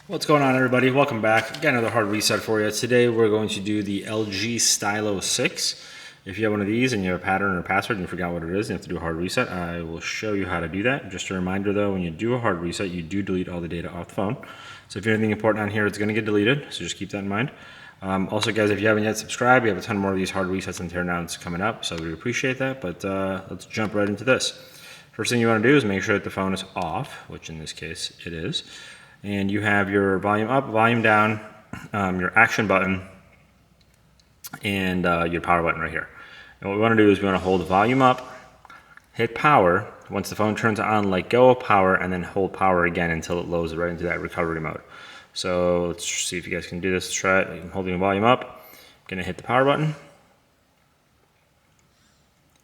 What's going on, everybody? Welcome back. Got another hard reset for you. Today we're going to do the LG Stylo 6. If you have one of these and you have a pattern or password and you forgot what it is and you have to do a hard reset, I will show you how to do that. Just a reminder though, when you do a hard reset, you do delete all the data off the phone. So if you have anything important on here, it's going to get deleted, so just keep that in mind. Also guys, if you haven't yet subscribed, we have a ton more of these hard resets and teardowns coming up, so we appreciate that, but let's jump right into this. First thing you want to do is make sure that the phone is off, which in this case it is. And you have your volume up, volume down, your action button, and your power button right here. And what we want to do is we want to hold the volume up, hit power. Once the phone turns on, let go of power, and then hold power again until it loads right into that recovery mode. So let's see if you guys can do this. Let's try it. I'm holding the volume up, going to hit the power button.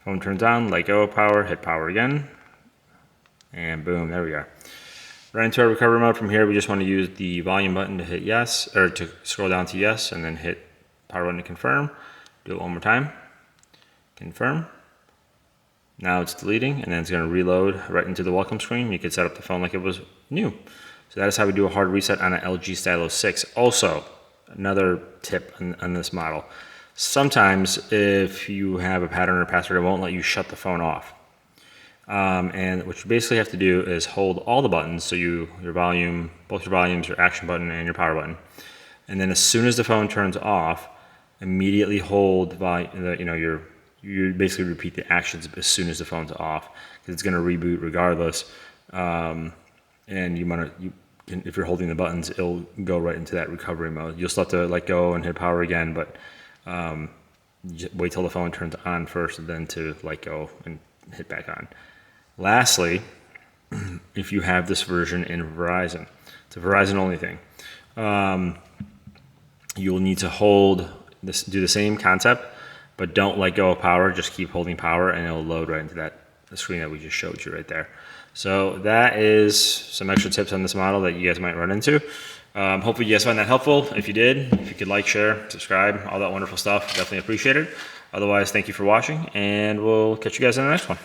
Phone turns on, let go of power, hit power again, and boom, there we are. Right into our recovery mode. From here, we just want to use the volume button to hit yes, or to scroll down to yes, and then hit power button to confirm. Do it one more time. Confirm. Now it's deleting, and then it's going to reload right into the welcome screen. You can set up the phone like it was new. So that is how we do a hard reset on an LG Stylo 6. Also, another tip on this model. Sometimes if you have a pattern or password, it won't let you shut the phone off. And what you basically have to do is hold all the buttons, so your volume, both your volumes, your action button, and your power button. And then as soon as the phone turns off, immediately hold you basically repeat the actions as soon as the phone's off, because it's going to reboot regardless. And if you're holding the buttons, it'll go right into that recovery mode. You'll still have to let go and hit power again, but wait till the phone turns on first, and then to let go and hit back on. Lastly, if you have this version in Verizon, it's a Verizon only thing. You'll need to do the same concept, but don't let go of power. Just keep holding power, and it'll load right into the screen that we just showed you right there. So that is some extra tips on this model that you guys might run into. Hopefully you guys find that helpful. If you did, if you could like, share, subscribe, all that wonderful stuff, definitely appreciate it. Otherwise, thank you for watching, and we'll catch you guys in the next one.